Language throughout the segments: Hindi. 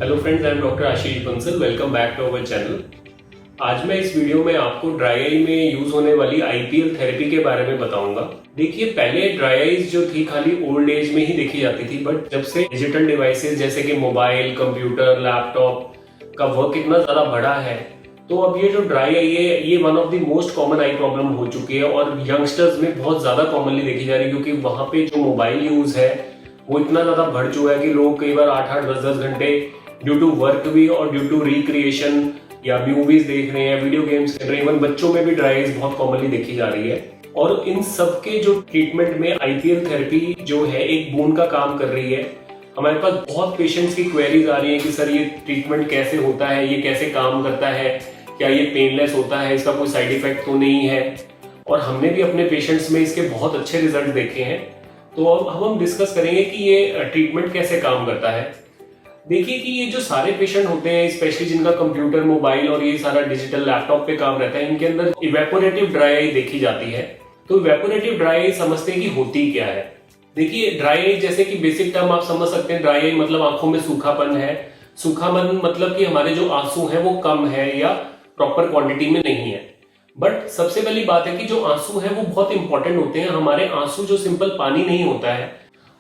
Hello friends, I am doctor Ashish Bansal. Welcome back to our channel. आज मैं इस वीडियो में आपको ड्राई आई में यूज होने वाली आईपीएल थेरेपी के बारे में बताऊंगा। देखिए, पहले ड्राई आईज जो थी खाली ओल्ड एज में ही देखी जाती थी, बट जब से डिजिटल डिवाइसेस जैसे कि मोबाइल, कंप्यूटर, लैपटॉप का वर्क इतना ज्यादा बढ़ा है, तो अब ये जो ड्राई आई है ये one of the most common I problem हो चुकी है और यंगस्टर्स में बहुत ज्यादा कॉमनली देखी जा रही है, क्योंकि वहां पे जो मोबाइल यूज है वो इतना ज्यादा बढ़ चुका है कि लोग कई बार 8-8, 10-10 घंटे ड्यू टू वर्क भी और ड्यू टू रिक्रिएशन या मूवीज देख रहे हैं, वीडियो गेम्स खेल रहे हैं। इवन बच्चों में भी ड्राई आईज बहुत कॉमनली देखी जा रही है और इन सब के जो ट्रीटमेंट में आईपीएल थेरेपी जो है एक बून का काम कर रही है। हमारे पास बहुत पेशेंट्स की क्वेरीज आ रही है कि सर ये ट्रीटमेंट कैसे होता है, ये कैसे काम करता है, क्या ये पेनलेस होता है, इसका कोई साइड इफेक्ट तो नहीं है। और हमने भी अपने पेशेंट्स में इसके बहुत अच्छे रिजल्ट देखे हैं। तो अब हम डिस्कस करेंगे कि ये ट्रीटमेंट कैसे काम करता है। देखिए कि ये जो सारे पेशेंट होते हैं, स्पेशली जिनका कंप्यूटर, मोबाइल और ये सारा डिजिटल लैपटॉप पे काम रहता है, इनके अंदर इवेपोरेटिव ड्राई आई देखी जाती है। तो इवेपोरेटिव ड्राई आई समझते हैं कि होती क्या है। देखिए, ड्राई आई जैसे कि बेसिक टर्म आप समझ सकते हैं, ड्राई आई मतलब आंखों में सूखापन है। सूखापन मतलब कि हमारे जो आंसू हैं वो कम है या प्रॉपर क्वांटिटी में नहीं है। बट सबसे पहली बात है कि जो आंसू है वो बहुत इंपॉर्टेंट होते हैं। हमारे आंसू जो सिंपल पानी नहीं होता है,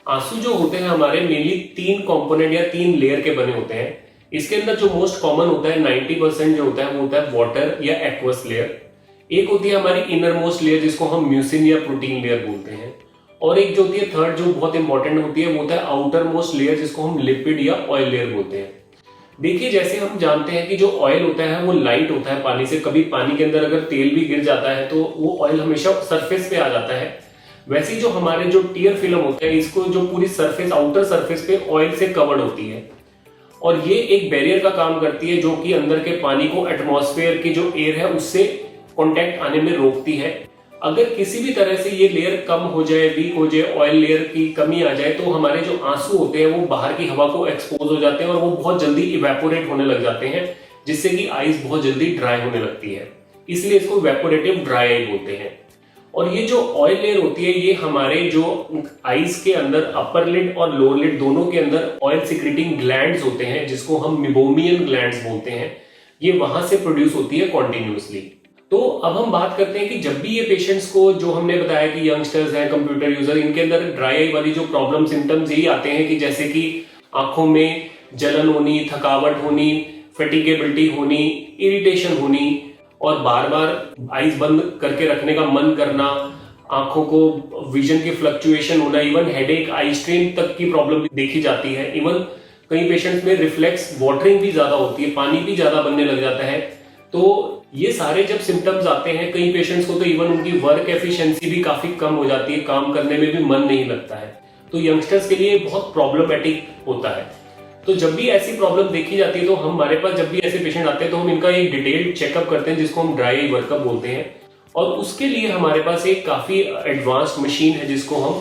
आंसू जो होते हैं हमारे मेनली 3 कंपोनेंट या 3 लेयर के बने होते हैं। इसके अंदर जो मोस्ट कॉमन होता है 90% जो होता है वो होता है वाटर या एक्वस लेयर। एक होती है हमारी इनर मोस्ट लेयर जिसको हम म्यूसिन या प्रोटीन लेयर बोलते हैं, और एक जो होती है थर्ड जो बहुत इंपॉर्टेंट होती है वो होता है आउटर मोस्ट लेयर जिसको हम लिपिड या ऑयल लेयर बोलते हैं। देखिए, जैसे हम जानते हैं कि जो ऑयल होता है वो लाइट होता है पानी से। कभी पानी के अंदर अगर तेल भी गिर जाता है तो वो ऑयल हमेशा सरफेस पे आ जाता है। वैसे जो हमारे जो टीयर फिल्म होते हैं, इसको जो पूरी सरफेस, आउटर सरफेस पे ऑयल से कवर्ड होती है और ये एक बैरियर का काम करती है जो कि अंदर के पानी को एटमॉस्फेयर की जो एयर है उससे कांटेक्ट आने में रोकती है। अगर किसी भी तरह से ये लेयर कम हो जाए, वीक हो जाए, ऑयल लेयर की कमी आ जाए, तो हमारे जो आंसू होते हैं वो बाहर की हवा को एक्सपोज हो जाते हैं और वो बहुत जल्दी इवेपोरेट होने लग जाते हैं, जिससे कि आईज बहुत जल्दी ड्राई होने लगती है। इसलिए इसको इवेपोरेटिव ड्राई आई बोलते हैं। और ये जो ऑयल लेयर होती है ये हमारे जो आईज के अंदर अपर लिड और लोअर लिड दोनों के अंदर ऑयल सिक्रेटिंग ग्लैंड्स होते हैं, जिसको हम मिबोमियन ग्लैंड्स बोलते हैं। ये वहां से प्रोड्यूस होती है कॉन्टिन्यूसली। तो अब हम बात करते हैं कि जब भी ये पेशेंट्स को, जो हमने बताया कि यंगस्टर्स हैं, कंप्यूटर यूजर, इनके अंदर ड्राई आई वाली जो प्रॉब्लम सिम्टम्स यही आते हैं कि जैसे कि आंखों में जलन होनी, थकावट होनी, फैटिगेबिलिटी होनी, इरिटेशन होनी और बार बार आईज बंद करके रखने का मन करना, आंखों को विजन की फ्लक्चुएशन होना, इवन हेडेक, आई स्ट्रेन तक की प्रॉब्लम देखी जाती है। इवन कई पेशेंट्स में रिफ्लेक्स वाटरिंग भी ज्यादा होती है, पानी भी ज्यादा बनने लग जाता है। तो ये सारे जब सिम्टम्स आते हैं कई पेशेंट्स को, तो इवन उनकी वर्क एफिशिएंसी भी काफी कम हो जाती है, काम करने में भी मन नहीं लगता है। तो यंगस्टर्स के लिए बहुत प्रॉब्लमेटिक होता है। तो जब भी ऐसी प्रॉब्लम देखी जाती है तो हमारे पास जब भी ऐसे पेशेंट आते हैं तो हम इनका एक डिटेल्ड चेकअप करते हैं जिसको हम ड्राई आई वर्कअप बोलते हैं। और उसके लिए हमारे पास एक काफी एडवांस्ड मशीन है जिसको हम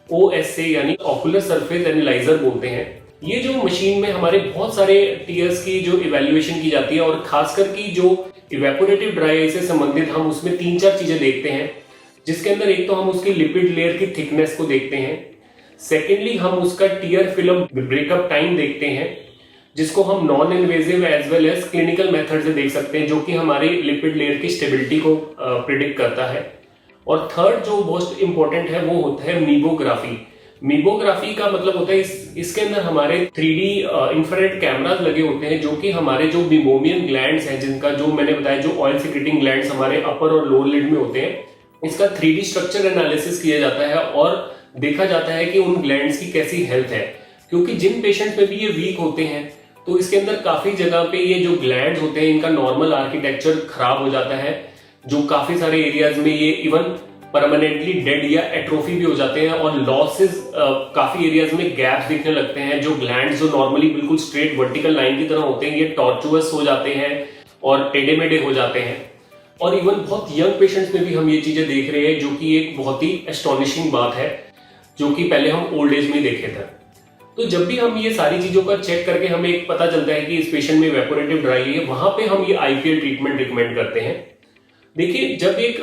OSA यानी ऑकुलर सरफेस एनालाइजर बोलते हैं। ये जो मशीन में हमारे बहुत सारे टीयर्स की जो इवेल्युएशन की जाती है और खासकर की जो इवेपोरेटिव ड्राई आई से संबंधित हम उसमें 3-4 चीजें देखते हैं, जिसके अंदर एक तो हम उसकी लिपिड लेयर की थिकनेस को देखते हैं। सेकेंडली हम उसका टीयर फिल्म ब्रेकअप टाइम देखते हैं, जिसको हम non invasive as well as clinical method से देख सकते हैं, जो कि हमारी लिपिड लेयर की स्टेबिलिटी को प्रिडिक्ट करता है। और थर्ड जो मोस्ट इंपॉर्टेंट है वो होता है मीबोग्राफी। मीबोग्राफी का मतलब होता है इसके अंदर हमारे 3D इंफ्रारेड कैमरास लगे होते हैं, जो कि हमारे जो मिबोमियन ग्लैंड्स हैं, जिनका जो मैंने बताया जो ऑयल सिक्रेटिंग ग्लैंड्स हमारे अपर और लोअर लिड में होते हैं, इसका 3D स्ट्रक्चर एनालिसिस किया जाता है और देखा जाता है कि उन ग्लैंड्स की कैसी हेल्थ है। क्योंकि जिन पेशेंट्स में भी ये वीक होते हैं तो इसके अंदर काफी जगह पे ये जो ग्लैंड्स होते हैं इनका नॉर्मल आर्किटेक्चर खराब हो जाता है, जो काफी सारे एरियाज में ये इवन परमानेंटली डेड या एट्रोफी भी हो जाते हैं और लॉसेस, काफी एरियाज में गैप्स दिखने लगते हैं। जो ग्लैंड्स जो नॉर्मली बिल्कुल स्ट्रेट वर्टिकल लाइन की तरह होते हैं ये टॉर्चुअस हो जाते हैं और टेढ़े मेढ़े हो जाते हैं। और इवन बहुत यंग पेशेंट्स में भी हम ये चीजें देख रहे हैं, जो कि एक बहुत ही एस्टोनिशिंग बात है, जो कि पहले हम ओल्ड एज में देखे थे। तो जब भी हम ये सारी चीजों का चेक करके हमें एक पता चलता है कि इस पेशेंट में इवेपोरेटिव ड्राई है, वहां पे हम ये आईपीएल ट्रीटमेंट रिकमेंड करते हैं। देखिए, जब एक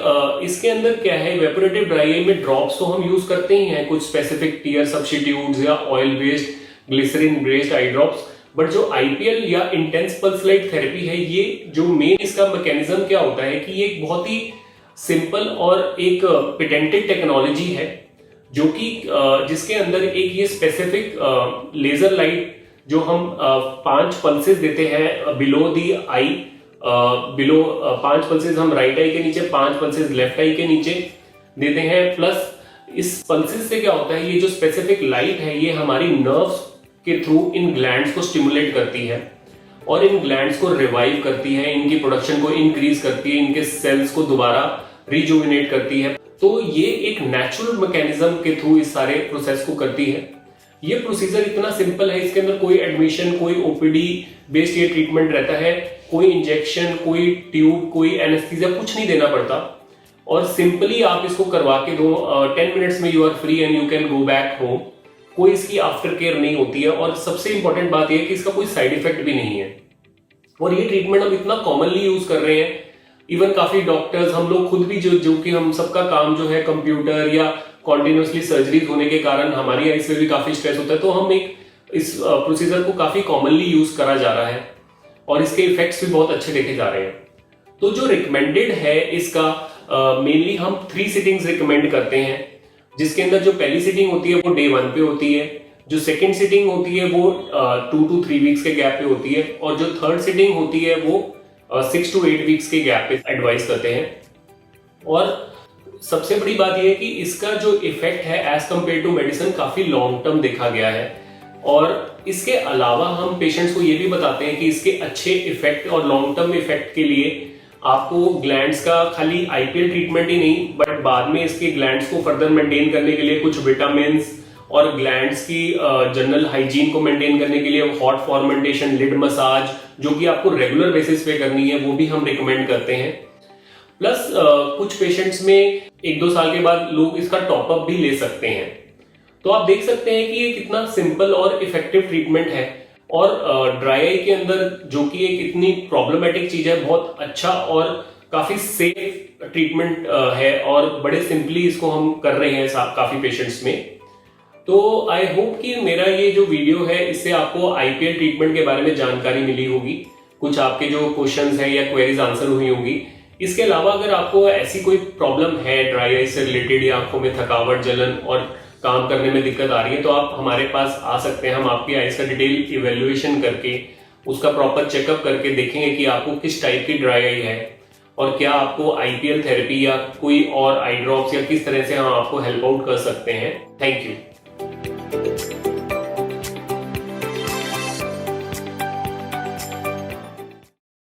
इसके अंदर क्या है, इवेपोरेटिव ड्राई आई में ड्रॉप्स तो हम यूज करते ही हैं, कुछ स्पेसिफिक टीयर सब्स्टिट्यूट्स या oil based, glycerin based eye drops. But जो आईपीएल या इंटेंस पल्स लाइट थेरेपी है, ये जो मेन इसका मैकेनिज्म क्या होता है कि ये एक बहुत ही सिंपल और एक पेटेंटेड टेक्नोलॉजी है, जो कि जिसके अंदर एक ये स्पेसिफिक लेजर लाइट जो हम 5 पल्सेस देते हैं below the I, below 5 pulses हम राइट आई के नीचे, 5 पल्सेस लेफ्ट आई के नीचे देते हैं। प्लस इस पल्सेस से क्या होता है, ये जो स्पेसिफिक लाइट है ये हमारी नर्व्स के थ्रू इन ग्लैंड्स को स्टिमुलेट करती है और इन ग्लैंड्स को रिवाइव करती है, इनकी प्रोडक्शन को इंक्रीज करती है, इनके सेल्स को दोबारा रिजुविनेट करती है। तो ये एक नेचुरल मैकेनिज्म के थ्रू इस सारे प्रोसेस को करती है। ये प्रोसीजर इतना सिंपल है, इसके अंदर कोई एडमिशन, कोई ओपीडी बेस्ड ये ट्रीटमेंट रहता है, कोई इंजेक्शन, कोई ट्यूब, कोई एनेस्थीसिया कुछ नहीं देना पड़ता और सिंपली आप इसको करवा के दो, 10 मिनट्स में you are free and you can go back home. कोई इसकी आफ्टर केयर नहीं होती है और सबसे इंपॉर्टेंट बात यह है कि इसका कोई साइड इफेक्ट भी नहीं है। और ये ट्रीटमेंट हम इतना कॉमनली यूज कर रहे हैं, इवन काफी डॉक्टर्स, हम लोग खुद भी जो कि हम सबका काम जो है कंप्यूटर या कॉन्टिन्यूसली सर्जरीज होने के कारण हमारी आईज पे भी काफी स्ट्रेस होता है, तो हम एक इस प्रोसीजर को काफी कॉमनली यूज करा जा रहा है और इसके इफेक्ट्स भी बहुत अच्छे देखे जा रहे हैं। तो जो रिकमेंडेड है इसका मेनली हम 3 सिटिंग्स रिकमेंड करते हैं, जिसके अंदर जो पहली सिटिंग होती है वो डे 1 पे होती है, जो सेकंड सिटिंग होती है वो 2 to 3 वीक्स के गैप पे होती है और जो थर्ड सिटिंग होती है वो 6 to 8 वीक्स के गैप पे एडवाइस करते हैं। और सबसे बड़ी बात यह है कि इसका जो इफेक्ट है एज कंपेयर टू मेडिसिन काफी लॉन्ग टर्म देखा गया है और इसके अलावा हम पेशेंट्स को ये भी बताते हैं कि इसके अच्छे इफेक्ट और लॉन्ग टर्म इफेक्ट के लिए आपको ग्लैंड्स का खाली आईपीएल ट्रीटमेंट ही नहीं, बट बाद में इसके ग्लैंड्स को फर्दर मेंटेन करने के लिए कुछ विटामिन और ग्लैंड्स की जनरल हाइजीन को मेंटेन करने के लिए हॉट फॉर्मेंटेशन, लिड मसाज, जो कि आपको रेगुलर बेसिस पे करनी है, वो भी हम रिकमेंड करते हैं। प्लस कुछ पेशेंट्स में 1-2 साल के बाद लोग इसका टॉपअप भी ले सकते हैं। तो आप देख सकते हैं कि ये कितना सिंपल और इफेक्टिव ट्रीटमेंट है और ड्राई आई के अंदर, जो कि एक इतनी प्रॉब्लमेटिक चीज है, बहुत अच्छा और काफी सेफ ट्रीटमेंट है और बड़े सिंपली इसको हम कर रहे हैं काफी पेशेंट्स में। तो आई होप कि मेरा ये जो वीडियो है इससे आपको आईपीएल ट्रीटमेंट के बारे में जानकारी मिली होगी, कुछ आपके जो क्वेश्चंस हैं या क्वेरीज आंसर हुई होंगी। इसके अलावा अगर आपको ऐसी कोई प्रॉब्लम है ड्राई आई से रिलेटेड या आंखों में थकावट, जलन और काम करने में दिक्कत आ रही है, तो आप हमारे पास आ सकते हैं। हम आपकी आईज का डिटेल इवेल्युएशन करके उसका प्रॉपर चेकअप करके देखेंगे कि आपको किस टाइप की ड्राई आई है और क्या आपको आईपीएल थेरेपी या कोई और आई ड्रॉप्स या किस तरह से हम आपको हेल्प आउट कर सकते हैं। Thank you.